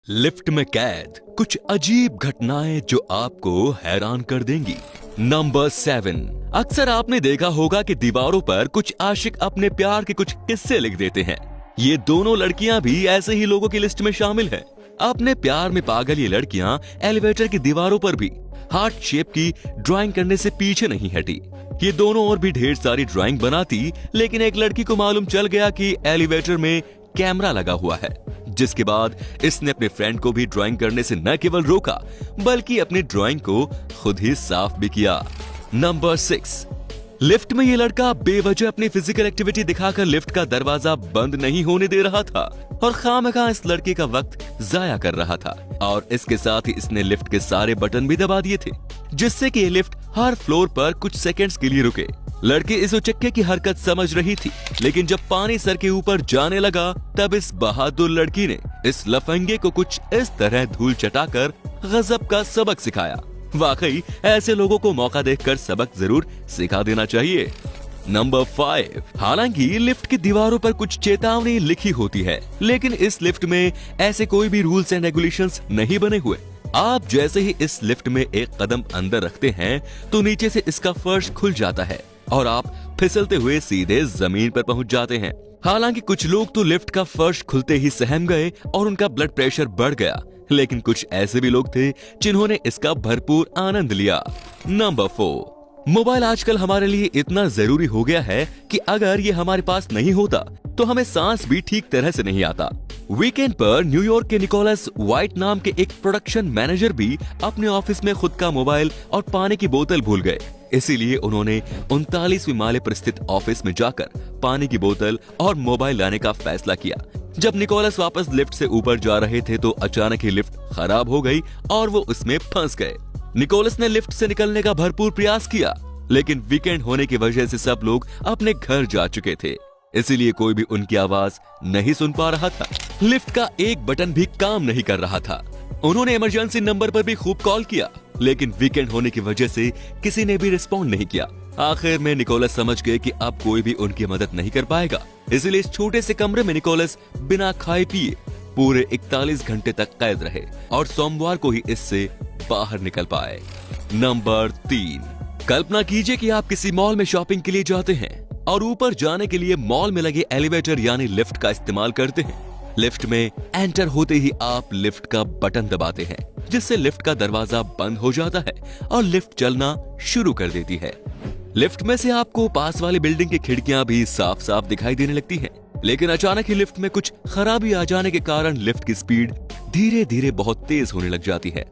Lift में कैद कुछ अजीब घटनाएं जो आपको हैरान कर देंगी। नंबर 7। अक्सर आपने देखा होगा कि दीवारों पर कुछ आशिक अपने प्यार के कुछ किस्से लिख देते हैं। ये दोनों लड़कियां भी ऐसे ही लोगों की लिस्ट में शामिल हैं। अपने प्यार में पागल ये लड़कियां एलिवेटर की दीवारों पर भी हार्ट शेप की ड्राइंग करने से पीछे नहीं हटी। ये दोनों और भी ढेर सारी ड्राइंग बनाती, लेकिन एक लड़की को मालूम चल गया कि एलिवेटर में कैमरा लगा हुआ है, जिसके बाद इसने अपने फ्रेंड को भी ड्राइंग करने से न केवल रोका बल्कि अपनी ड्राइंग को खुद ही साफ भी किया। नंबर 6। लिफ्ट में ये लड़का बेवजह अपनी फिजिकल एक्टिविटी दिखाकर लिफ्ट का दरवाजा बंद नहीं होने दे रहा था और खामखा इस लड़के का वक्त जाया कर रहा था, और इसके साथ ही इसने लिफ्ट के सारे बटन भी दबा दिए थे, जिससे कि ये लिफ्ट हर फ्लोर पर कुछ सेकंड्स के लिए रुके। लड़की इस उचक्के की हरकत समझ रही थी, लेकिन जब पानी सर के ऊपर जाने लगा तब इस बहादुर लड़की ने इस लफंगे को कुछ इस तरह धूल चटाकर गजब का सबक सिखाया। वाकई ऐसे लोगों को मौका देखकर सबक जरूर सिखा देना चाहिए। नंबर 5। हालांकि लिफ्ट की दीवारों पर कुछ चेतावनी लिखी होती है, लेकिन इस लिफ्ट में ऐसे कोई भी रूल्स एंड रेगुलेशंस नहीं बने हुए। आप जैसे ही इस लिफ्ट में एक कदम अंदर रखते हैं तो नीचे से इसका फर्श खुल जाता है और आप फिसलते हुए सीधे जमीन पर पहुंच जाते हैं। हालांकि कुछ लोग तो लिफ्ट का फर्श खुलते ही सहम गए और उनका ब्लड प्रेशर बढ़ गया, लेकिन कुछ ऐसे भी लोग थे जिन्होंने इसका भरपूर आनंद लिया। नंबर 4। मोबाइल आजकल हमारे लिए इतना जरूरी हो गया है कि अगर ये हमारे पास नहीं होता तो हमें सांस भी ठीक तरह से नहीं आता। वीकेंड पर न्यूयॉर्क के निकोलस व्हाइट नाम के एक प्रोडक्शन मैनेजर भी अपने ऑफिस में खुद का मोबाइल और पानी की बोतल भूल गए। इसीलिए उन्होंने 39वीं माले पर स्थित ऑफिस में जाकर पानी की बोतल और मोबाइल लाने का फैसला किया। जब निकोलस वापस लिफ्ट से ऊपर जा रहे थे तो अचानक ही लिफ्ट खराब हो गई और वो उसमें फंस गए। निकोलस ने लिफ्ट से निकलने का भरपूर प्रयास किया, लेकिन वीकेंड होने की वजह से सब लोग अपने घर जा चुके थे, इसीलिए कोई भी उनकी आवाज नहीं सुन पा रहा था। लिफ्ट का एक बटन भी काम नहीं कर रहा था। उन्होंने इमरजेंसी नंबर पर भी खूब कॉल किया, लेकिन वीकेंड होने की वजह से किसी ने भी रिस्पॉन्ड नहीं किया। आखिर में निकोलस समझ गए कि अब कोई भी उनकी मदद नहीं कर पाएगा, इसलिए इस छोटे से कमरे में निकोलस बिना खाए पिए पूरे 41 घंटे तक कैद रहे और सोमवार को ही इससे बाहर निकल पाए। नंबर 3। कल्पना कीजिए कि आप किसी मॉल में शॉपिंग के लिए जाते हैं और ऊपर जाने के लिए मॉल में लगे एलिवेटर यानी लिफ्ट का इस्तेमाल करते हैं। लिफ्ट में एंटर होते ही आप लिफ्ट का बटन दबाते हैं, जिससे लिफ्ट का दरवाजा बंद हो जाता है और लिफ्ट चलना शुरू कर देती है। लिफ्ट में से आपको पास वाली बिल्डिंग की खिड़कियां भी साफ साफ दिखाई देने लगती हैं, लेकिन अचानक ही लिफ्ट में कुछ खराबी आ जाने के कारण लिफ्ट की स्पीड धीरे धीरे बहुत तेज होने लग जाती है।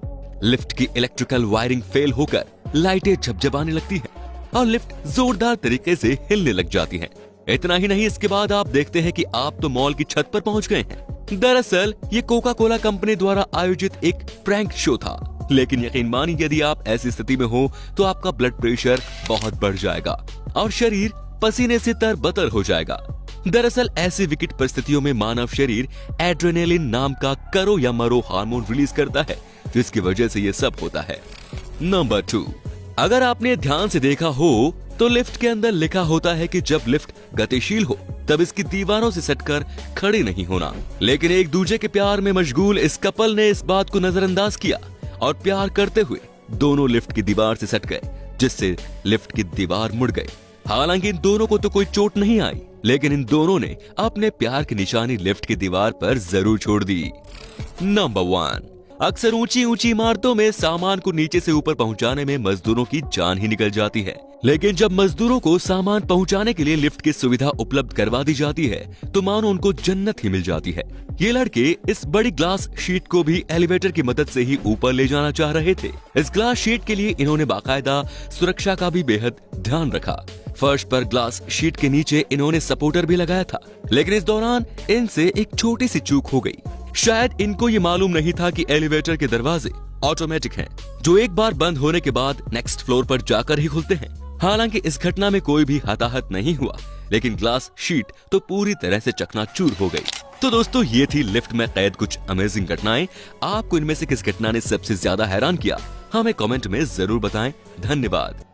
लिफ्ट की इलेक्ट्रिकल वायरिंग फेल होकर लाइटें झपझपाने लगती हैं और लिफ्ट जोरदार तरीके से हिलने लग जाती है। इतना ही नहीं, इसके बाद आप देखते हैं कि आप तो मॉल की छत पर पहुंच गए हैं। दरअसल ये कोका कोला कंपनी द्वारा आयोजित एक प्रैंक शो था, लेकिन यकीन मानिए यदि आप ऐसी स्थिति में हो तो आपका ब्लड प्रेशर बहुत बढ़ जाएगा और शरीर पसीने से तरबतर हो जाएगा। दरअसल ऐसी विकट परिस्थितियों में मानव शरीर एड्रेनालिन नाम का करो या मरो हार्मोन रिलीज करता है, जिसकी वजह से ये सब होता है। नंबर 2। अगर आपने ध्यान से देखा हो तो लिफ्ट के अंदर लिखा होता है कि जब लिफ्ट गतिशील हो तब इसकी दीवारों से सटकर खड़े नहीं होना, लेकिन एक दूसरे के प्यार में मशगूल इस कपल ने इस बात को नजरअंदाज किया और प्यार करते हुए दोनों लिफ्ट की दीवार से सट गए, जिससे लिफ्ट की दीवार मुड़ गई। हालांकि इन दोनों को तो कोई चोट नहीं आई, लेकिन इन दोनों ने अपने प्यार की निशानी लिफ्ट की दीवार पर जरूर छोड़ दी। नंबर 1। अक्सर ऊंची ऊंची इमारतों में सामान को नीचे से ऊपर पहुंचाने में मजदूरों की जान ही निकल जाती है, लेकिन जब मजदूरों को सामान पहुंचाने के लिए लिफ्ट की सुविधा उपलब्ध करवा दी जाती है तो मानो उनको जन्नत ही मिल जाती है। ये लड़के इस बड़ी ग्लास शीट को भी एलिवेटर की मदद से ही ऊपर ले जाना चाह रहे थे। इस ग्लास शीट के लिए इन्होंने बाकायदा सुरक्षा का भी बेहद ध्यान रखा। फर्श पर ग्लास शीट के नीचे इन्होंने सपोर्टर भी लगाया था, लेकिन इस दौरान इनसे एक छोटी सी चूक हो गई। शायद इनको ये मालूम नहीं था कि एलिवेटर के दरवाजे ऑटोमेटिक हैं, जो एक बार बंद होने के बाद नेक्स्ट फ्लोर पर जाकर ही खुलते हैं। हालांकि इस घटना में कोई भी हताहत नहीं हुआ, लेकिन ग्लास शीट तो पूरी तरह से चकनाचूर हो गई। तो दोस्तों, ये थी लिफ्ट में कैद कुछ अमेजिंग घटनाएं। आपको इनमें से किस घटना ने सबसे ज्यादा हैरान किया, हमें कमेंट में जरूर बताएं। धन्यवाद।